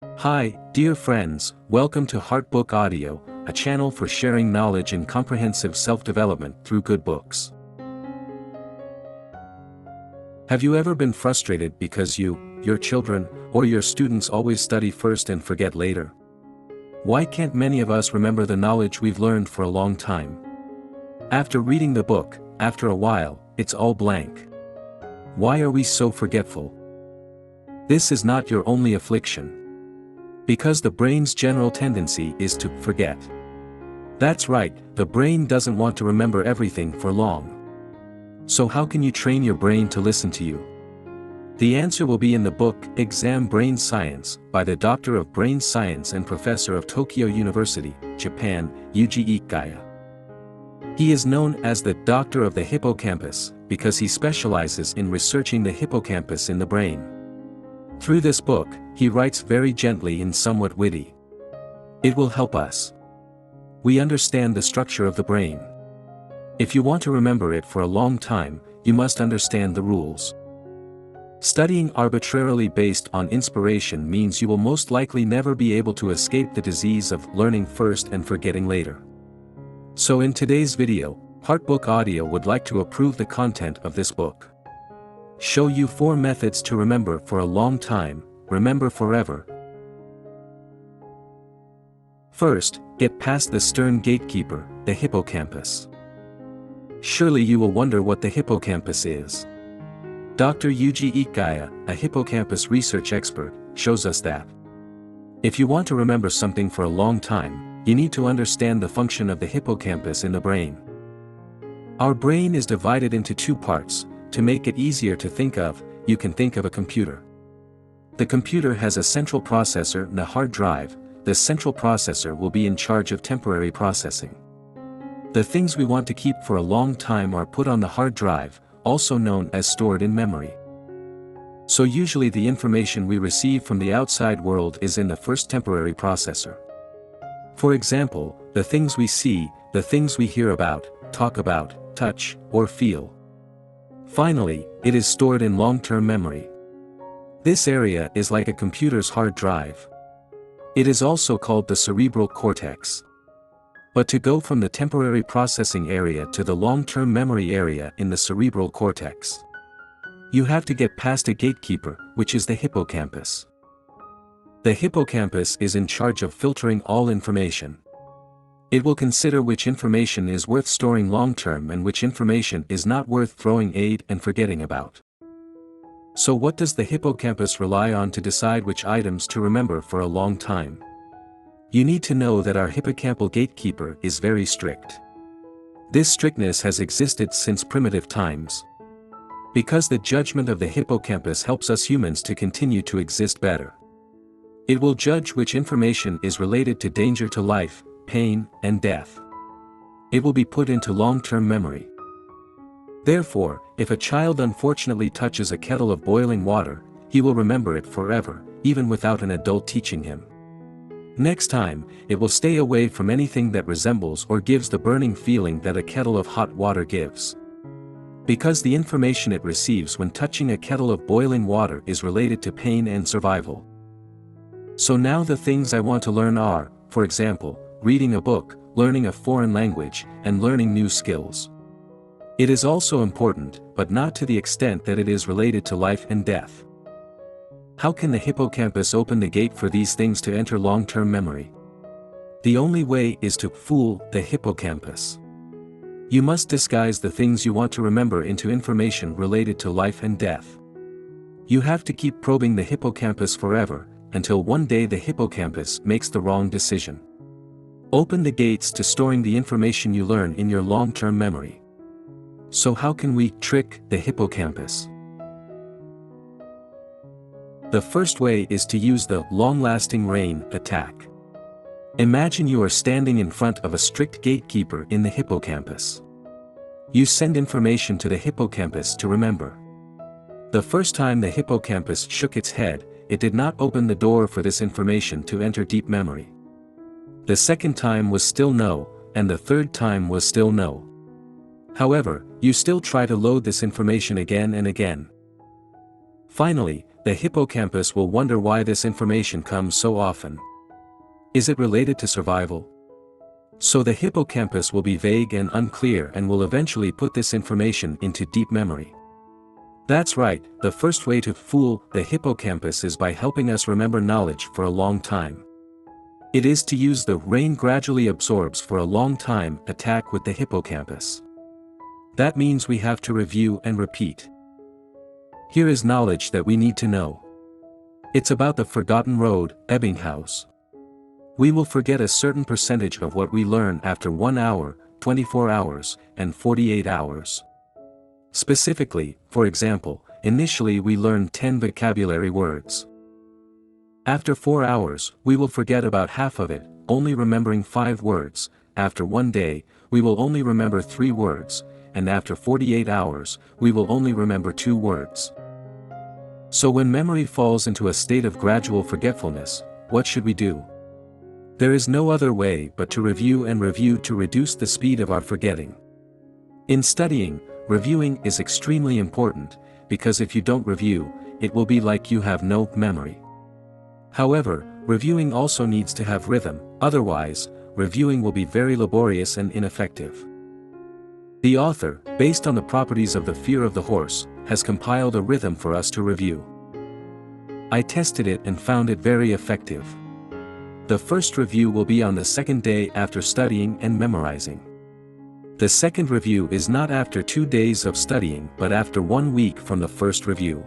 Hi, dear friends, welcome to HeartBook Audio, a channel for sharing knowledge and comprehensive self-development through good books. Have you ever been frustrated because you, your children, or your students always study first and forget later? Why can't many of us remember the knowledge we've learned for a long time? After reading the book, after a while, it's all blank. Why are we so forgetful? This is not your only affliction. Because the brain's general tendency is to forget. That's right, the brain doesn't want to remember everything for long. So how can you train your brain to listen to you? The answer will be in the book, Exam Brain Science, by the Doctor of Brain Science and Professor of Tokyo University, Japan, Yuji Ikegaya. He is known as the Doctor of the Hippocampus, because he specializes in researching the hippocampus in the brain. Through this book, he writes very gently and somewhat witty. It will help us. We understand the structure of the brain. If you want to remember it for a long time, you must understand the rules. Studying arbitrarily based on inspiration means you will most likely never be able to escape the disease of learning first and forgetting later. So in today's video, HeartBook Audio would like to approve the content of this book. Show you 4 methods to remember for a long time, remember forever. First, get past the stern gatekeeper, the hippocampus. Surely you will wonder what the hippocampus is. Dr. Yuji Ikegaya, a hippocampus research expert, shows us that if you want to remember something for a long time, you need to understand the function of the hippocampus in the brain. Our brain is divided into 2 parts. To make it easier to think of, you can think of a computer. The computer has a central processor and a hard drive. The central processor will be in charge of temporary processing. The things we want to keep for a long time are put on the hard drive, also known as stored in memory. So usually the information we receive from the outside world is in the first temporary processor. For example, the things we see, the things we hear about, talk about, touch, or feel. Finally, it is stored in long-term memory. This area is like a computer's hard drive. It is also called the cerebral cortex. But to go from the temporary processing area to the long-term memory area in the cerebral cortex, you have to get past a gatekeeper, which is the hippocampus. The hippocampus is in charge of filtering all information. It will consider which information is worth storing long-term and which information is not worth throwing away and forgetting about. So what does the hippocampus rely on to decide which items to remember for a long time? You need to know that our hippocampal gatekeeper is very strict. This strictness has existed since primitive times. Because the judgment of the hippocampus helps us humans to continue to exist better. It will judge which information is related to danger to life, pain, and death. It will be put into long-term memory. Therefore, if a child unfortunately touches a kettle of boiling water, he will remember it forever, even without an adult teaching him. Next time, it will stay away from anything that resembles or gives the burning feeling that a kettle of hot water gives. Because the information it receives when touching a kettle of boiling water is related to pain and survival. So now the things I want to learn are, for example, reading a book, learning a foreign language, and learning new skills. It is also important, but not to the extent that it is related to life and death. How can the hippocampus open the gate for these things to enter long-term memory? The only way is to fool the hippocampus. You must disguise the things you want to remember into information related to life and death. You have to keep probing the hippocampus forever, until one day the hippocampus makes the wrong decision. Open the gates to storing the information you learn in your long-term memory. So how can we trick the hippocampus? The first way is to use the long-lasting rain attack. Imagine you are standing in front of a strict gatekeeper in the hippocampus. You send information to the hippocampus to remember. The first time the hippocampus shook its head, it did not open the door for this information to enter deep memory. The second time was still no, and the third time was still no. However, you still try to load this information again and again. Finally, The hippocampus will wonder why this information comes so often. Is it related to survival? So the hippocampus will be vague and unclear and will eventually put this information into deep memory. That's right, the first way to fool the hippocampus is by helping us remember knowledge for a long time. It is to use the brain gradually absorbs for a long time attack with the hippocampus. That means we have to review and repeat. Here is knowledge that we need to know. It's about the forgotten road, Ebbinghaus. We will forget a certain percentage of what we learn after 1 hour, 24 hours, and 48 hours. Specifically, for example, initially we learn 10 vocabulary words. After 4 hours, we will forget about half of it, only remembering 5 words. After 1 day, we will only remember 3 words, and after 48 hours, we will only remember 2 words. So when memory falls into a state of gradual forgetfulness, what should we do? There is no other way but to review and review to reduce the speed of our forgetting. In studying, reviewing is extremely important, because if you don't review, it will be like you have no memory. However, reviewing also needs to have rhythm, otherwise, reviewing will be very laborious and ineffective. The author, based on the properties of the fear of the horse, has compiled a rhythm for us to review. I tested it and found it very effective. The first review will be on the second day after studying and memorizing. The second review is not after 2 days of studying but after 1 week from the first review.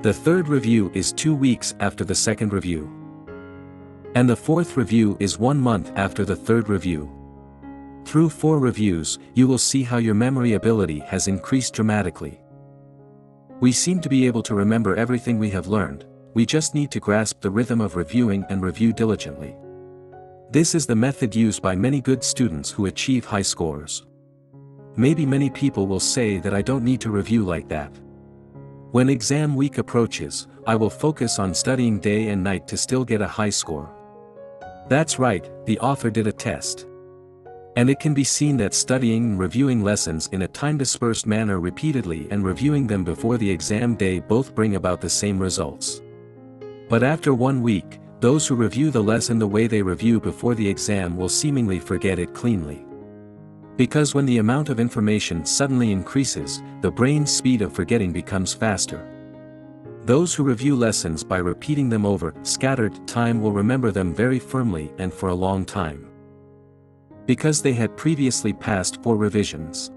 The third review is 2 weeks after the second review. And the fourth review is 1 month after the third review. Through 4 reviews, you will see how your memory ability has increased dramatically. We seem to be able to remember everything we have learned, we just need to grasp the rhythm of reviewing and review diligently. This is the method used by many good students who achieve high scores. Maybe many people will say that I don't need to review like that. When exam week approaches, I will focus on studying day and night to still get a high score. That's right, the author did a test. And it can be seen that studying and reviewing lessons in a time-dispersed manner repeatedly and reviewing them before the exam day both bring about the same results. But after 1 week, those who review the lesson the way they review before the exam will seemingly forget it cleanly. Because when the amount of information suddenly increases, the brain's speed of forgetting becomes faster. Those who review lessons by repeating them over scattered time will remember them very firmly and for a long time. Because they had previously passed 4 revisions.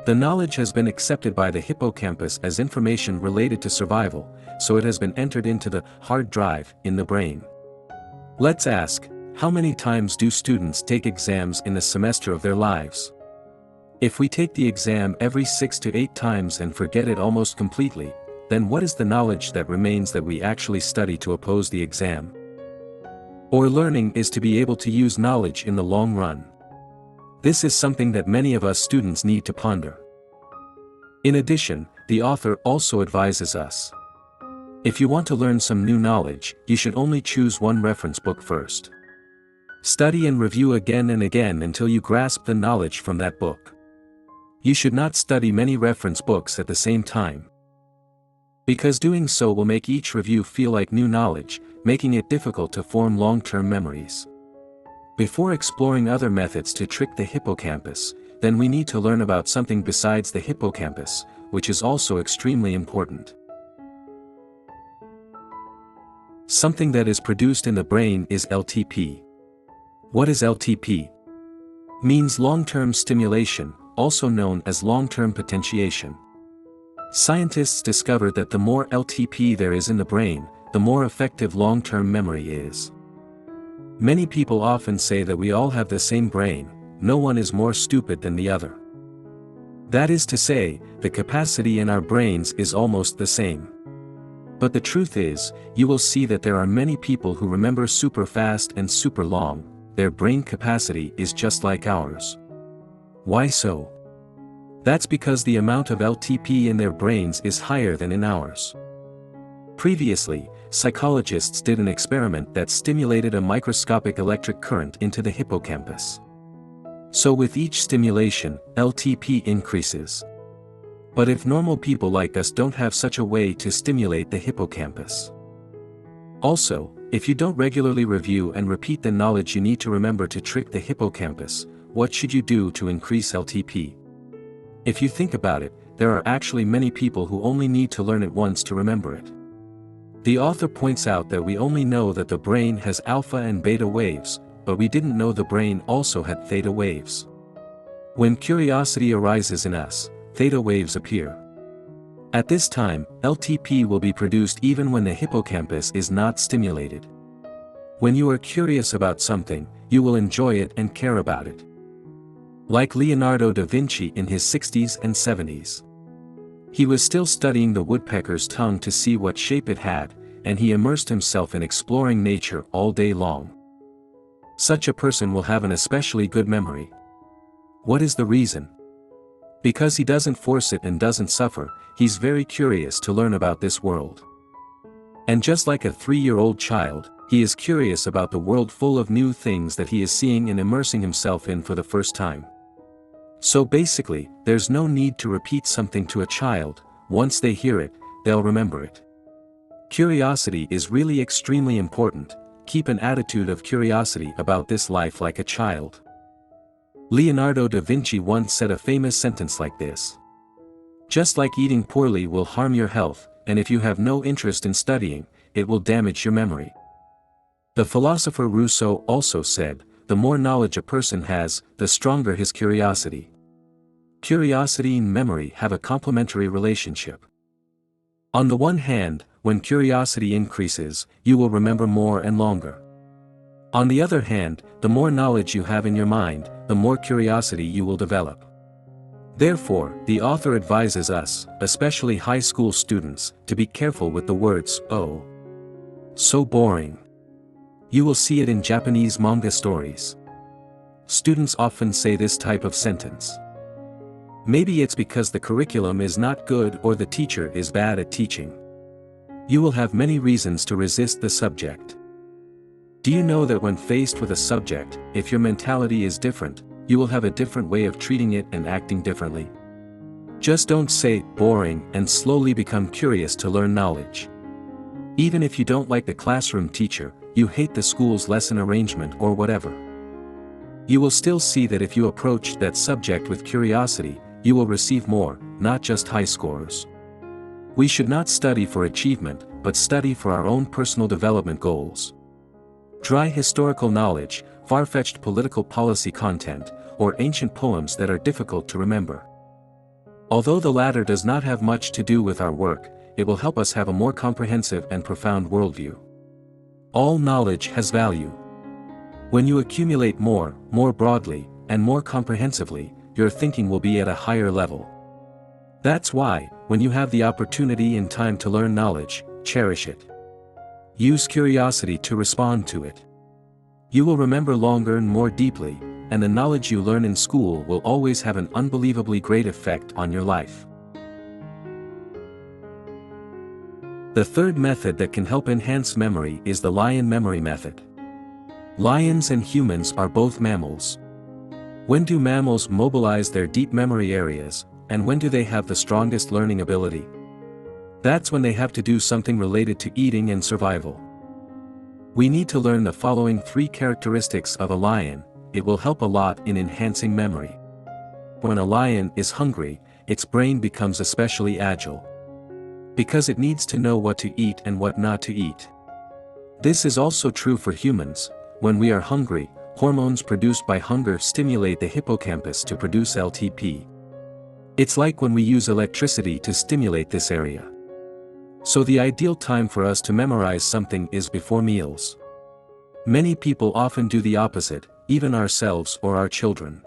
The knowledge has been accepted by the hippocampus as information related to survival, so it has been entered into the hard drive in the brain. Let's ask, how many times do students take exams in a semester of their lives? If we take the exam every 6 to 8 times and forget it almost completely, then what is the knowledge that remains that we actually study to oppose the exam? Or learning is to be able to use knowledge in the long run. This is something that many of us students need to ponder. In addition, the author also advises us. If you want to learn some new knowledge, you should only choose one reference book first. Study and review again and again until you grasp the knowledge from that book. You should not study many reference books at the same time. Because doing so will make each review feel like new knowledge, making it difficult to form long-term memories. Before exploring other methods to trick the hippocampus, then we need to learn about something besides the hippocampus, which is also extremely important. Something that is produced in the brain is LTP. What is LTP? Means long-term stimulation, also known as long-term potentiation. Scientists discovered that the more LTP there is in the brain, the more effective long-term memory is. Many people often say that we all have the same brain, no one is more stupid than the other. That is to say, the capacity in our brains is almost the same. But the truth is, you will see that there are many people who remember super fast and super long, their brain capacity is just like ours. Why so? That's because the amount of LTP in their brains is higher than in ours. Previously, psychologists did an experiment that stimulated a microscopic electric current into the hippocampus. So with each stimulation, LTP increases. But if normal people like us don't have such a way to stimulate the hippocampus. Also, if you don't regularly review and repeat the knowledge you need to remember to trick the hippocampus, what should you do to increase LTP? If you think about it, there are actually many people who only need to learn it once to remember it. The author points out that we only know that the brain has alpha and beta waves, but we didn't know the brain also had theta waves. When curiosity arises in us, theta waves appear. At this time, LTP will be produced even when the hippocampus is not stimulated. When you are curious about something, you will enjoy it and care about it. Like Leonardo da Vinci in his 60s and 70s. He was still studying the woodpecker's tongue to see what shape it had, and he immersed himself in exploring nature all day long. Such a person will have an especially good memory. What is the reason? Because he doesn't force it and doesn't suffer, he's very curious to learn about this world. And just like a 3-year-old child, he is curious about the world full of new things that he is seeing and immersing himself in for the first time. So basically, there's no need to repeat something to a child. Once they hear it, they'll remember it. Curiosity is really extremely important. Keep an attitude of curiosity about this life like a child. Leonardo da Vinci once said a famous sentence like this. Just like eating poorly will harm your health, and if you have no interest in studying, it will damage your memory. The philosopher Rousseau also said, the more knowledge a person has, the stronger his curiosity. Curiosity and memory have a complementary relationship. On the one hand, when curiosity increases, you will remember more and longer. On the other hand, the more knowledge you have in your mind, the more curiosity you will develop. Therefore, the author advises us, especially high school students, to be careful with the words, "Oh, so boring." You will see it in Japanese manga stories. Students often say this type of sentence. Maybe it's because the curriculum is not good or the teacher is bad at teaching. You will have many reasons to resist the subject. Do you know that when faced with a subject, if your mentality is different, you will have a different way of treating it and acting differently? Just don't say, boring, and slowly become curious to learn knowledge. Even if you don't like the classroom teacher, you hate the school's lesson arrangement or whatever. You will still see that if you approach that subject with curiosity, you will receive more, not just high scores. We should not study for achievement, but study for our own personal development goals. Dry historical knowledge, far-fetched political policy content, or ancient poems that are difficult to remember. Although the latter does not have much to do with our work, it will help us have a more comprehensive and profound worldview. All knowledge has value. When you accumulate more broadly, and more comprehensively, your thinking will be at a higher level. That's why, when you have the opportunity and time to learn knowledge, cherish it. Use curiosity to respond to it. You will remember longer and more deeply, and the knowledge you learn in school will always have an unbelievably great effect on your life. The third method that can help enhance memory is the lion memory method. Lions and humans are both mammals. When do mammals mobilize their deep memory areas, and when do they have the strongest learning ability? That's when they have to do something related to eating and survival. We need to learn the following 3 characteristics of a lion. It will help a lot in enhancing memory. When a lion is hungry, its brain becomes especially agile. Because it needs to know what to eat and what not to eat. This is also true for humans. When we are hungry, hormones produced by hunger stimulate the hippocampus to produce LTP. It's like when we use electricity to stimulate this area. So the ideal time for us to memorize something is before meals. Many people often do the opposite, even ourselves or our children.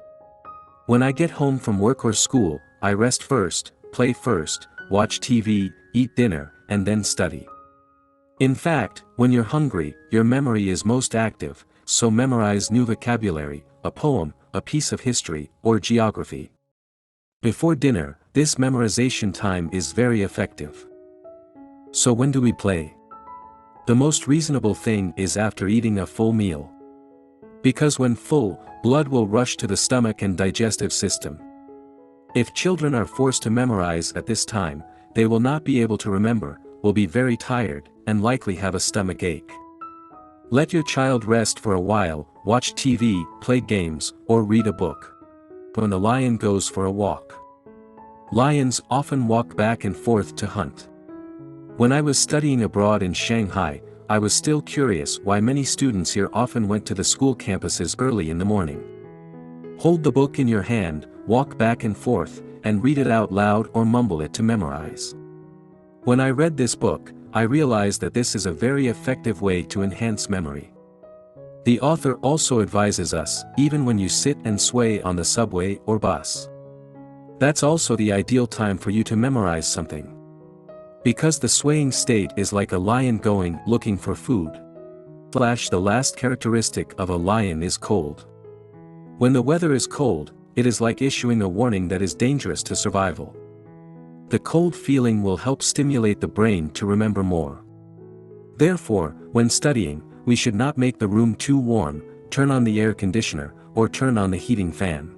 When I get home from work or school, I rest first, play first, watch TV, eat dinner, and then study. In fact, when you're hungry, your memory is most active, so memorize new vocabulary, a poem, a piece of history, or geography. Before dinner, this memorization time is very effective. So when do we play? The most reasonable thing is after eating a full meal. Because when full, blood will rush to the stomach and digestive system. If children are forced to memorize at this time, they will not be able to remember, will be very tired, and likely have a stomach ache. Let your child rest for a while, watch TV, play games, or read a book. When the lion goes for a walk. Lions often walk back and forth to hunt. When I was studying abroad in Shanghai, I was still curious why many students here often went to the school campuses early in the morning. Hold the book in your hand, walk back and forth, and read it out loud or mumble it to memorize. When I read this book, I realized that this is a very effective way to enhance memory. The author also advises us, even when you sit and sway on the subway or bus. That's also the ideal time for you to memorize something. Because the swaying state is like a lion going looking for food. The last characteristic of a lion is cold. When the weather is cold, it is like issuing a warning that is dangerous to survival. The cold feeling will help stimulate the brain to remember more. Therefore, when studying, we should not make the room too warm, turn on the air conditioner, or turn on the heating fan.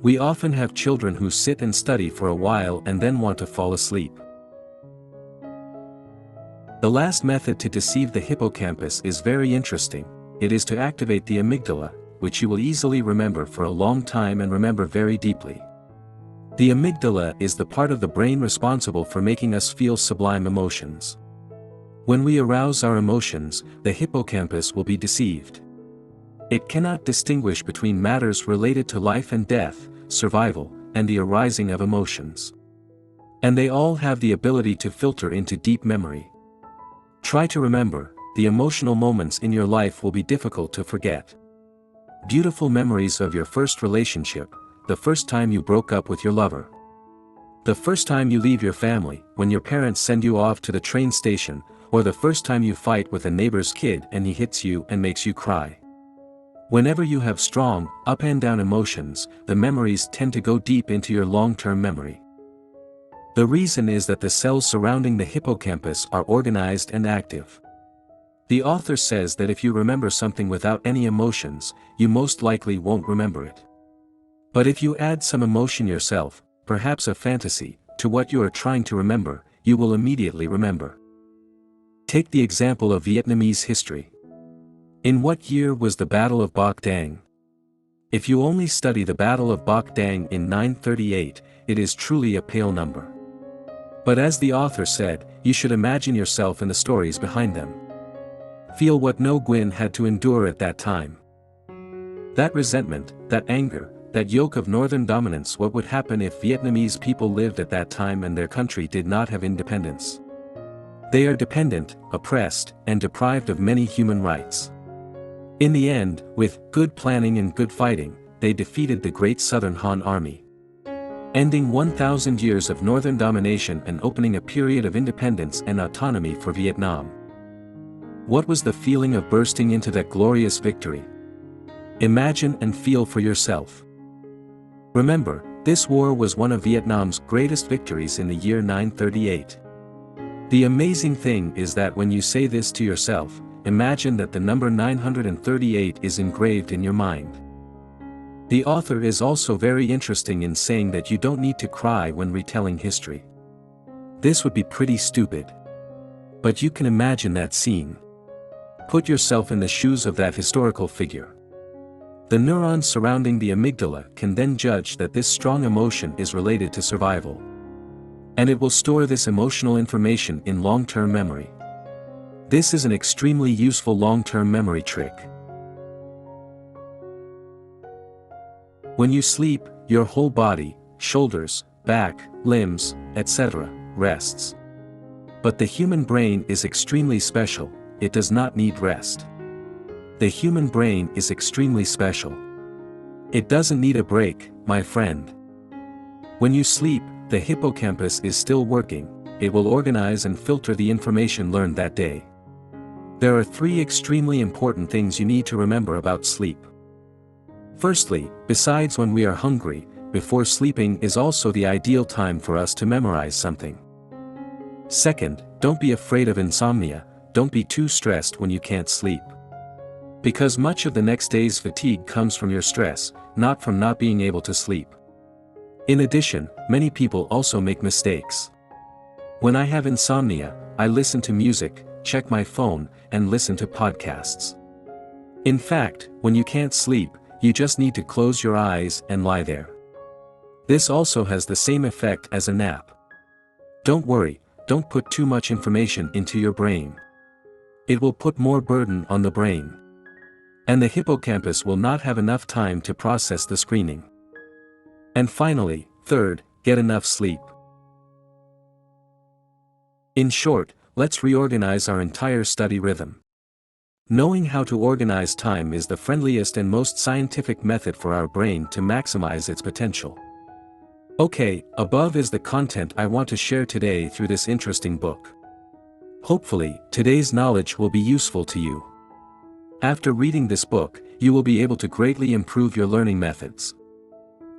We often have children who sit and study for a while and then want to fall asleep. The last method to deceive the hippocampus is very interesting. It is to activate the amygdala, which you will easily remember for a long time and remember very deeply. The amygdala is the part of the brain responsible for making us feel sublime emotions. When we arouse our emotions, the hippocampus will be deceived. It cannot distinguish between matters related to life and death, survival, and the arising of emotions. And they all have the ability to filter into deep memory. Try to remember, the emotional moments in your life will be difficult to forget. Beautiful memories of your first relationship, the first time you broke up with your lover. The first time you leave your family, when your parents send you off to the train station, or the first time you fight with a neighbor's kid and he hits you and makes you cry. Whenever you have strong, up and down emotions, the memories tend to go deep into your long-term memory. The reason is that the cells surrounding the hippocampus are organized and active. The author says that if you remember something without any emotions, you most likely won't remember it. But if you add some emotion yourself, perhaps a fantasy, to what you are trying to remember, you will immediately remember. Take the example of Vietnamese history. In what year was the Battle of Bac Dang? If you only study the Battle of Bac Dang in 938, it is truly a pale number. But as the author said, you should imagine yourself in the stories behind them. Feel what Ngo Nguyen had to endure at that time. That resentment, that anger, that yoke of northern dominance. What would happen if Vietnamese people lived at that time and their country did not have independence? They are dependent, oppressed, and deprived of many human rights. In the end, with good planning and good fighting, they defeated the Great Southern Han Army, ending 1,000 years of northern domination and opening a period of independence and autonomy for Vietnam. What was the feeling of bursting into that glorious victory? Imagine and feel for yourself. Remember, this war was one of Vietnam's greatest victories in the year 938. The amazing thing is that when you say this to yourself, imagine that the number 938 is engraved in your mind. The author is also very interesting in saying that you don't need to cry when retelling history. This would be pretty stupid. But you can imagine that scene. Put yourself in the shoes of that historical figure. The neurons surrounding the amygdala can then judge that this strong emotion is related to survival. And it will store this emotional information in long-term memory. This is an extremely useful long-term memory trick. When you sleep, your whole body, shoulders, back, limbs, etc., rests. But the human brain is extremely special, it does not need rest. The human brain is extremely special. It doesn't need a break, my friend. When you sleep, the hippocampus is still working, it will organize and filter the information learned that day. There are 3 extremely important things you need to remember about sleep. Firstly, besides when we are hungry, before sleeping is also the ideal time for us to memorize something. Second, don't be afraid of insomnia, don't be too stressed when you can't sleep. Because much of the next day's fatigue comes from your stress, not from not being able to sleep. In addition, many people also make mistakes. When I have insomnia, I listen to music, check my phone, and listen to podcasts. In fact, when you can't sleep, you just need to close your eyes and lie there. This also has the same effect as a nap. Don't worry, don't put too much information into your brain. It will put more burden on the brain. And the hippocampus will not have enough time to process the screening. And finally, third, get enough sleep. In short, let's reorganize our entire study rhythm. Knowing how to organize time is the friendliest and most scientific method for our brain to maximize its potential. Okay, above is the content I want to share today through this interesting book. Hopefully, today's knowledge will be useful to you. After reading this book, you will be able to greatly improve your learning methods.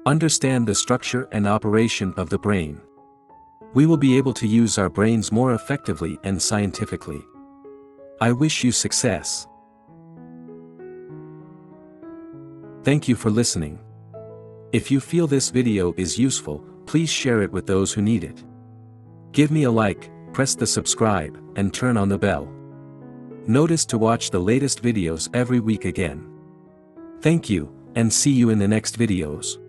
Understand the structure and operation of the brain. We will be able to use our brains more effectively and scientifically. I wish you success. Thank you for listening. If you feel this video is useful, please share it with those who need it. Give me a like, press the subscribe, and turn on the bell. Notice to watch the latest videos every week again. Thank you, and see you in the next videos.